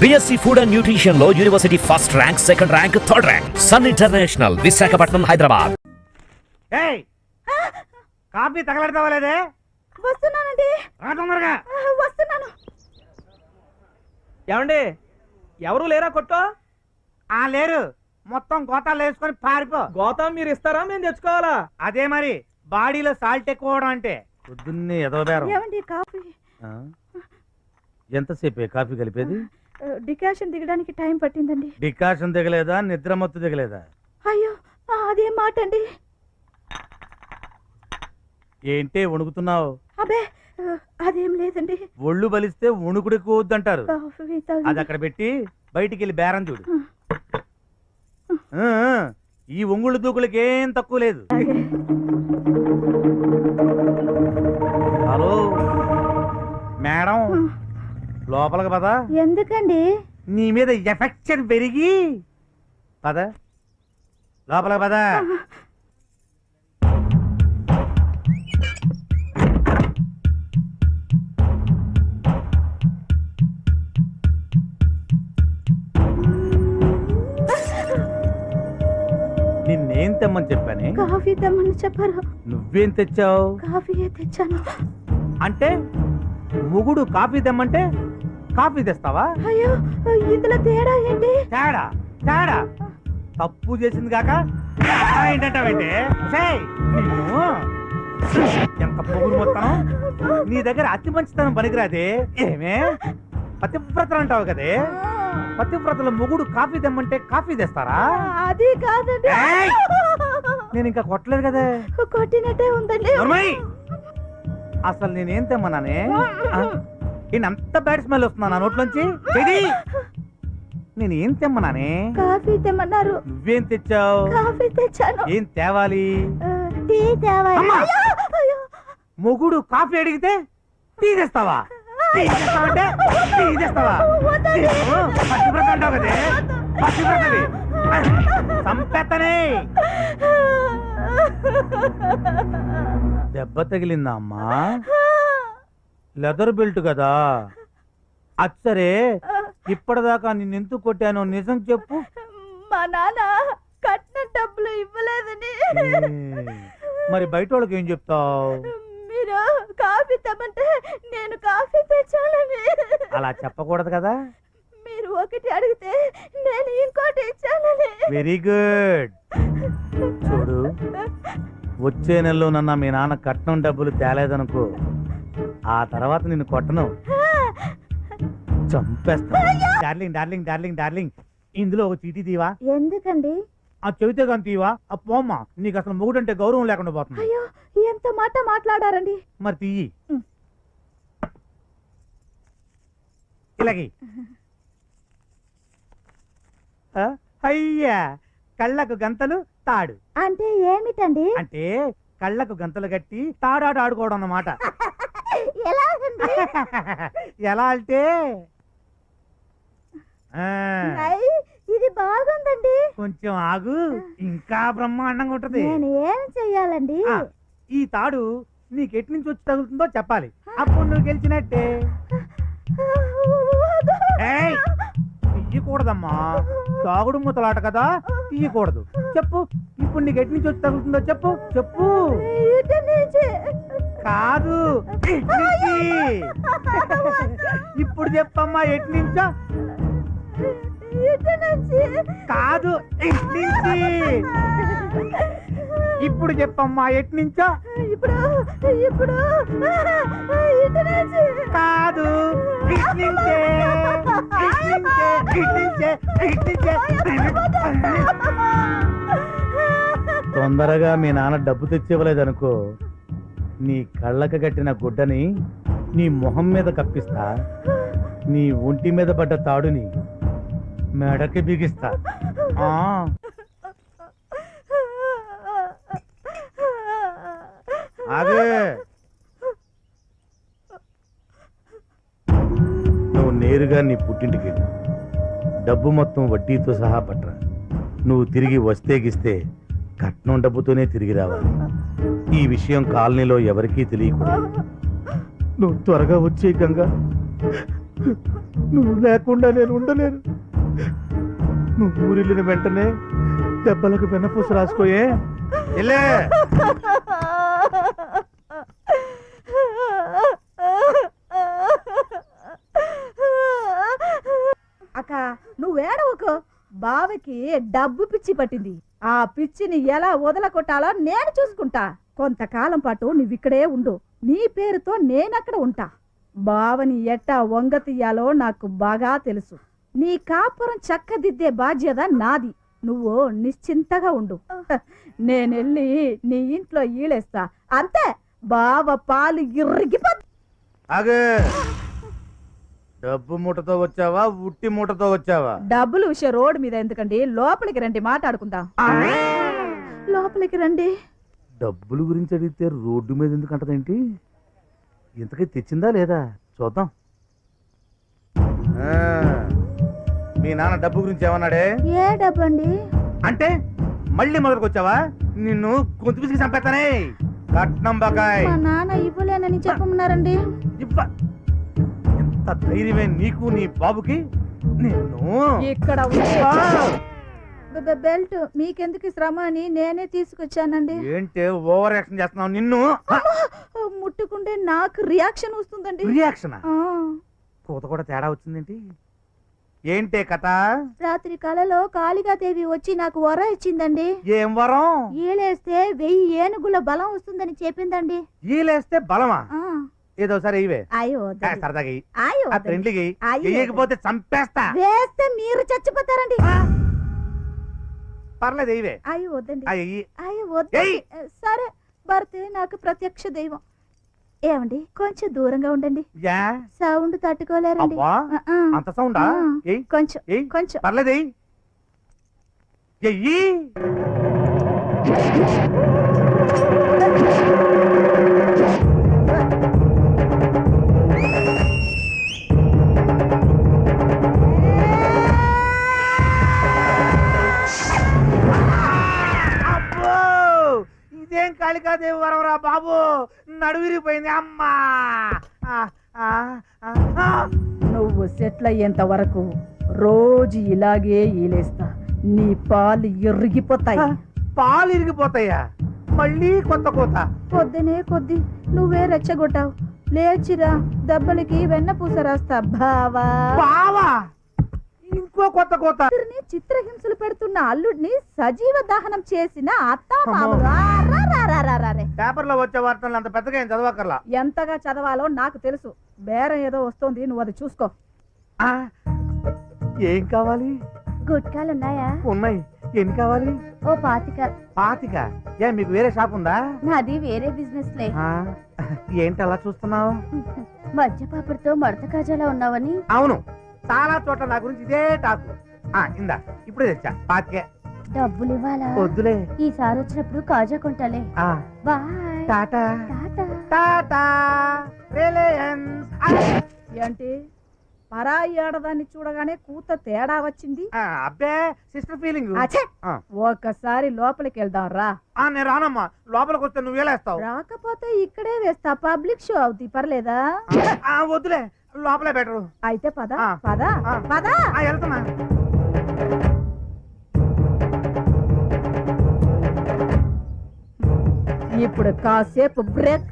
BSc food and nutrition లో university first rank, second rank, third rank. Sun International, Visakhapatnam, Hyderabad. ఏయ్ coffee తగలడతావా లేదే? వస్తున్నానండి. రా తొందరగా. వస్తున్నాను. ఏమండి ఎవరు లేరా కొట్టో? ఆ లేరు, మొత్తం గోతాలు వేసుకొని పారిపో. గోతం మీరు ఇస్తారా మేము తెచ్చుకోవాలా? అదే మరి బాడీలో సాల్ట్ ఎక్కువ అవడం అంటే. పొద్దున్నే ఎదవబేరం. ఏమండి కాఫీ? ఎంతసేపే కాఫీ కలిపేది? డికాషన్ దిగడానికి టైం పట్టిందండి. డికాషన్ దిగలేదా, నిద్ర మత్తు దిగలేదా? అయ్యో అదేం మాట అండి. ఏంటే వణుకుతున్నావు? అబే అదేం లేదండి. ఒళ్ళు బలిస్తే వణుకుడు ఎక్కువ వద్దంటారు. కాఫీ తాగి- అది అక్కడ పెట్టి బయటికి వెళ్ళి బేరం చూడు. ఈ ఒంగుళ్ళు దూకులకి ఏం తక్కువ లేదు. హలో మేడం, లోపలికి పద. ఎందుకండి? నీ మీద ఎఫెక్షన్ పెరిగి పద, లోపలికి పద. నిన్నేం తెమ్మని చెప్పానే? కాఫీ తెమ్మని చెప్పారు. నువ్వేం తెచ్చావు? కాఫీయే తెచ్చాను. అంటే మొగుడు కాఫీ తెమ్మంటే కాఫీ తెస్తావా? అయ్యో ఇందులో తేడా ఏంటి? తేడా తేడా తప్పు చేసింది కాక ఏంటంటావంటే? నిన్ను ఎంత పొగురు మొత్తం. నీ దగ్గర అతి మంచితనం పనికిరాదే. ఏమే పతివ్రతలు అంటావు కదే, పతివ్రతల మొగుడు కాఫీ తెమ్మంటే కాఫీ తెస్తారా? అది కాదండి. ఏయ్! నేను ఇంకా కొట్టలేదు కదే. కొట్టినట్టే ఉందండి. నర్మయ్! అసలు నేనేం తెమ్మన్నానే? అంత బ్యాడ్ స్మెల్ వస్తున్నా నా నోట్లోంచి. నేనేం తెమ్మన్నానే? కాఫీ తెమ్మన్నారు. నువ్వేం తెచ్చావు? కాఫీ తెచ్చాను. ఏం తేవాలి? టీ తేవాలి. అమ్మా! అయ్యో! మొగుడు కాఫీ అడిగితే టీ తెస్తావా? టీ తెస్తావంటే టీ తెస్తావా? నేను పతివ్రత అంటావు కదే, పతివ్రతవి. సంపెత్తనే. దెబ్బ తగిలిందా అమ్మా? లెదర్ బెల్ట్ కదా. అచ్చరే, ఇప్పటిదాకా నిన్నెందుకు కొట్టానో నిజం చెప్పు. మా నాన్న కట్టిన డబ్బులు ఇవ్వలేదని. మరి బయట వాళ్ళకి ఏం చెప్తావు? మీరు కాఫీ తెమ్మంటే నేను కాఫీ తెచ్చానని. అలా చెప్పకూడదు కదా. మీరు ఒకటి అడిగితే నేను ఇంకోటి ఇచ్చానని. Very good. చూడు, వచ్చే నెలలో నన్న మీ నాన్న కట్నం డబ్బులు తేలేదనుకో, ఆ తర్వాత నిన్ను కొట్టను, చంపేస్తా. డార్లింగ్ డార్లింగ్ డార్లింగ్ డార్లింగ్, ఇందులో ఒక చీటీ తీవా? ఎందుకండి? ఆ చెబితే కానీ తీవా? ఆ పోమ్మా, నీకు అసలు మొగుడంటే గౌరవం లేకుండా పోతుంది. అయ్యో ఎంత మాట మాట్లాడారండి. మరి తీయి. ఇలాగి. అయ్యా, కళ్ళకు గంతలు తాడు అంటే ఏమిటండి? అంటే కళ్ళకు గంతలు కట్టి తాడాట ఆడుకోవడం అన్నమాట. ఎలాగండి? ఎలా అంటే ఇది బాగుందండి. కొంచెం ఆగు, ఇంకా బ్రహ్మాండంగా ఉంటది. నేను ఏం చెయ్యాలండి? ఈ తాడు నీకెట్టి నుంచి వచ్చి తగులుతుందో చెప్పాలి, అప్పుడు నువ్వు గెలిచినట్టే. ఏయ్, తీయకూడదమ్మా, తాగుడు ముతలాట కదా, తీయకూడదు. చెప్పు, ఇప్పుడు నీకు ఎట్టి నుంచి వచ్చి తగులుతుందో చెప్పు. చెప్పు. ఇటు నుంచి. కాదు, ఇటు నుంచి. ఇప్పుడు చెప్పమ్మా, ఎట్టి నుంచో. ఇటు నుంచి. కాదు, ఇటు నుంచి. ఇప్పుడు చెప్పమ్మా, ఎట్టి నుంచో. ఇప్పుడు ఇప్పుడు ఇటు నుంచి. కాదు, ఇటు నుంచే. ఇటు నుంచే, ఇటు నుంచే. తొందరగా మీ నాన్న డబ్బు తెచ్చివ్వలేదనుకో, నీ కళ్ళకు కట్టిన గుడ్డని నీ మొహం మీద కప్పిస్తా, నీ ఒంటి మీద పడ్డ తాడుని మెడకి బిగిస్తా. ఆగే, నువ్వు నేరుగా నీ పుట్టింటికి వెళ్ళు. డబ్బు మొత్తం వడ్డీతో సహా పట్టరా. నువ్వు తిరిగి వస్తే గిస్తే కట్నం డబ్బుతోనే తిరిగి రావాలి. ఈ విషయం కాలనీలో ఎవరికీ తెలియకూడదు. నువ్వు త్వరగా వచ్చే గంగా, నువ్వు లేకుండా నేను ఉండలేను. నువ్వు ఊరిల్లిన వెంటనే దెబ్బలకు వెన్నపూస రాసుకోయే. వెళ్ళే. అక్క నువ్వేడవకు. బావకి డబ్బు పిచ్చి పట్టింది. ఆ పిచ్చిని ఎలా వదలకొట్టాలో నేను చూసుకుంటా. కొంతకాలం పాటు నువ్విక్కడే ఉండు. నీ పేరుతో నేనక్కడ ఉంటా. బావని ఎట్టా వంగ తీయాలో నాకు బాగా తెలుసు. నీ కాపురం చక్కదిద్దే బాధ్యత నాది. నువ్వు నిశ్చింతగా ఉండు. నేనెళ్ళి నీ ఇంట్లో ఈలేస్తా. అంతే. బావ పాలు ఇరిగిపో. ఆగే. డబ్బు మూటతో వచ్చావా, ఉట్టి మూటతో వచ్చావా? డబ్బులు విషయం రోడ్డు మీద ఎందుకండి, లోపలికి రండి, మాట్లాడుకుందాం. లోపలికి రండి. డబ్బుల గురించి అడిగితే రోడ్డు మీద ఎందుకు అంటదేంటి? ఇంతకీ తెచ్చిందా లేదా చూద్దాం. మీ నాన్న డబ్బు గురించి ఏమన్నాడే? ఏ డబ్బు అండి? అంటే మళ్ళీ మొదలుకు వచ్చావా? నిన్ను గొంతు పిసికి చంపేస్తానే. కట్నం బకాయ్ మా నాన్న ఇవ్వలేనని చెప్పమన్నారండి. ఇవ్వ. ఎంత ధైర్యమే నీకు నీ బాబుకి? నిన్ను ఇక్కడ బెల్ట్ మీకెందుకు శ్రమ అని నేనే తీసుకొచ్చానండి. ఏంటే ఓవర్ యాక్షన్ చేస్తున్నావు? నిన్ను ముట్టుకుంటే నాకు రియాక్షన్ వస్తుందండి. రియాక్షన్? ఆ. కూత కూడా తేడా వచ్చిందేంటి? ఏంటే కథ? రాత్రి కలలో కాళికాదేవి వచ్చి నాకు వర ఇచ్చిందండి. ఏం వరం? ఈలేస్తే 1000 ఏనుగుల బలం వస్తుందని చెప్పిందండి. ఈలేస్తే బలమా? ఆ. ఏదో సరే ఇవే. అయ్యో సరదాగా అయ్యో ఫ్రెండ్లీకి అయ్యో. వేయకపోతే చంపేస్తా. వేస్తే మీరు చచ్చిపోతారండి. పర్లేదు ఇవే. అయ్యో వద్దండి. అయ్యి అయ్యో వద్దండి. సరే భర్తే నాకు ప్రత్యక్ష దైవం. ఏమండి కొంచెం దూరంగా ఉండండి. యా సౌండ్ తట్టుకోలేరండి. అబ్బా అంత సౌండా? ఏయ్ కొంచెం ఏయ్ కొంచెం. పర్లేదు ఎయ్యి. అబ్బో ఇదేం కాళికాదేవి వరవరా బాబు, నడువిరిపోయింది అమ్మా. నువ్వు సెటిల్ అయ్యేంత వరకు రోజు ఇలాగే ఈలేస్తా. నీ పాలు ఇరిగిపోతాయి. పాలు ఇరిగిపోతాయా? మళ్ళీ కొత్త కోత? పొద్దునే కొద్ది నువ్వే రెచ్చగొట్టావు. లేచిరా, దెబ్బలకి వెన్న పూస రాస్తా. బావా బావా ఇంకో కొత్త కోత. చిత్రహింసలు పెడుతున్న అల్లుడిని సజీవ దహనం చేసిన అత్తా మామలు. పేపర్ లో వచ్చే వార్తలు అంత పెద్దగా ఏం చదవకర్లా. ఎంతగా చదవాలో నాకు తెలుసు. బేరం ఏదో వస్తుంది, నువ్వు అది చూసుకో. ఏం కావాలి? గుట్కాలున్నాయా? ఉన్నాయి. ఎన్ని కావాలి? ఓ 25. 25? ఏ మీకు వేరే షాప్ ఉందా? నాది వేరే బిజినెస్ లే. ఏంటి అలా చూస్తున్నావు? మధ్యపాపడితో మడత కాజాలా ఉన్నావని. అవును, చాలా చోట్ల నా గురించి ఇదే టాకు. ఇందా ఇప్పుడే తెచ్చా 25. డబ్బులు ఇవ్వాలా? వద్దులే, ఈసారి వచ్చినప్పుడు కాజా కొంటాలే. బాయ్. టాటా టాటా రిలయన్స్. ఏంటి పరాయి ఆడదాన్ని చూడగానే కూత తేడా వచ్చింది? అబ్బే సిస్టర్ ఫీలింగ్. ఒకసారి లోపలికి వెళ్దాం రా. నేను రానమ్మా, లోపలికి వస్తే నువ్వు వేలేస్తావు. రాకపోతే ఇక్కడే వేస్తా, పబ్లిక్ షో అవుతుంది. పర్లేదా? వద్దులే, లోపలే బెటరు. అయితే పద పద పద. వెళ్తున్నా. ఇప్పుడు కాసేపు బ్రేక్.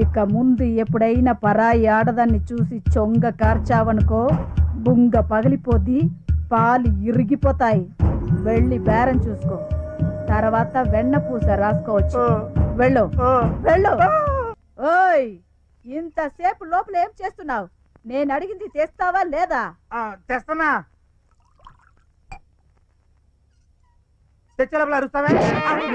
ఇక ముందు ఎప్పుడైనా పరాయి ఆడదాన్ని చూసి చొంగ కార్చావనుకో, బుంగ పగిలిపోద్ది, పాలు ఇరిగిపోతాయి. వెళ్ళి బేరం చూసుకో, తర్వాత వెన్న పూస రాసుకోవచ్చు. వెళ్ళు వెళ్ళు. ఓయ్ ఇంతసేపు లోపల ఏం చేస్తున్నావు? నేను అడిగింది తెస్తావా లేదా? తెస్తున్నా. తెచ్చే లోపల అరుస్తావే?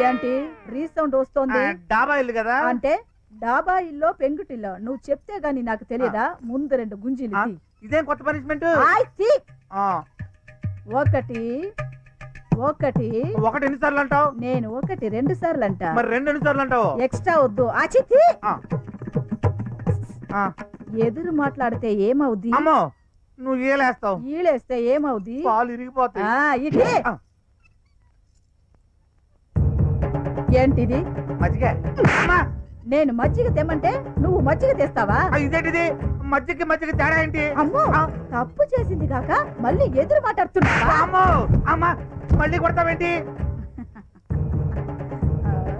ఏంటి రీసౌండ్ వస్తోంది? డాబా ఇల్లు కదా. అంటే డాబా ఇల్లో పెంకుటిల్లో నువ్వు చెప్తే గాని నాకు తెలియదా? ముందు 2 గుంజీలు. ఇదేం కొత్త పనిష్మెంట్? ఒకటి ఒకటి ఒకటి ఎన్నిసార్లు అంటావు? నేను 1 2 సార్లు అంట. మరి 2 ఎన్నిసార్లు అంటావు? ఎక్స్ట్రా వద్దు. ఆచితి ఎదురు మాట్లాడితే ఏమవుద్ది? అమ్మో నువ్వు ఏలేస్తావు. ఈలేస్తే ఏమవుద్ది? పాలు ఇరిగిపోతాయి. ఇదే ఏంటిది? మజ్జిగ. అమ్మా, నేను మజ్జిగ తెమ్మంటే నువ్వు మజ్జిగ తెస్తావా? ఇదేంటిది? మజ్జిగ తేడా ఏంటి? అమ్మో, తప్పు చేసింది కాక మళ్ళీ ఎదురు మాట్లాడుతున్నావా? అమ్మో, అమ్మా, మళ్ళీ కొడతావేంటి?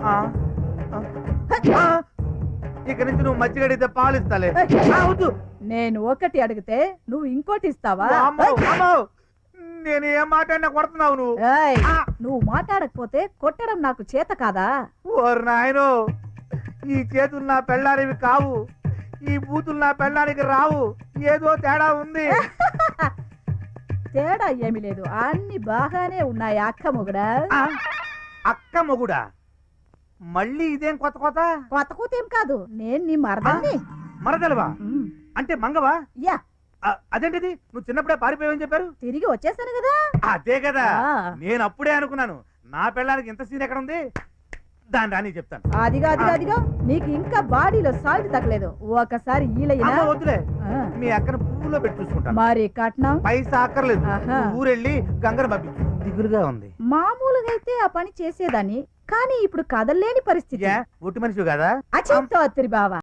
ఆ, ఆ, ఇక నుంచి నువ్వు మజ్జిగ అడిగితే పాలు ఇస్తాలే. వద్దు. నేను ఒకటి అడిగితే నువ్వు ఇంకోటి ఇస్తావా? అమ్మో, అమ్మో, నేను ఏం మాట్లాడినా కొడుతున్నావు నువ్వు. ఏయ్, ఆ. నువ్వు మాట్లాడకపోతే కొట్టడం నాకు చేత కాదా? ఓర్ నాయనో, ఈ చేతులు నా పెళ్ళానివి కావు, ఈ బూతులు నా పెళ్ళానికి రావు. ఏదో తేడా ఉంది. తేడా ఏమీ లేదు, అన్ని బాగానే ఉన్నాయి అక్క మొగుడా. ఆ, అక్క మొగుడా? మళ్ళీ ఇదేం కొత్త కొత్త? కొత్త కూతేం కాదు, నేను నీ మరదల్ని. మరదలవా? ఉమ్, అంటే మంగవా? యా, అదేంటిది? నువ్వు చిన్నప్పుడే పారిపోయావని చెప్పారు. తిరిగి వచ్చేసాను కదా. అదే కదా, ఆ. నేను అప్పుడే అనుకున్నాను నా పెళ్ళానికి ఇంత సీన్ ఎక్కడ ఉంది. దాని రాని చెప్తాను. అదిగో నీకు ఇంకా బాడీలో సాల్ట్ తగ్గలేదు. ఒకసారి ఈలయ్యనా? అమ్మ, వద్దులే, ఆ, మీ అక్కను పువ్వులో పెట్టి చూసుకుంటాను. మరి కట్నం పైసా అక్కర్లేదు. ఆహా. నువ్వు ఊరెళ్ళి గంగను పంపించు. దిగులుగా ఉంది. మామూలుగా అయితే ఆ పని చేసేదాన్ని, కానీ ఇప్పుడు కదల్లేని పరిస్థితి. ఒట్టి మనిషి కదా? అచింతో బావా.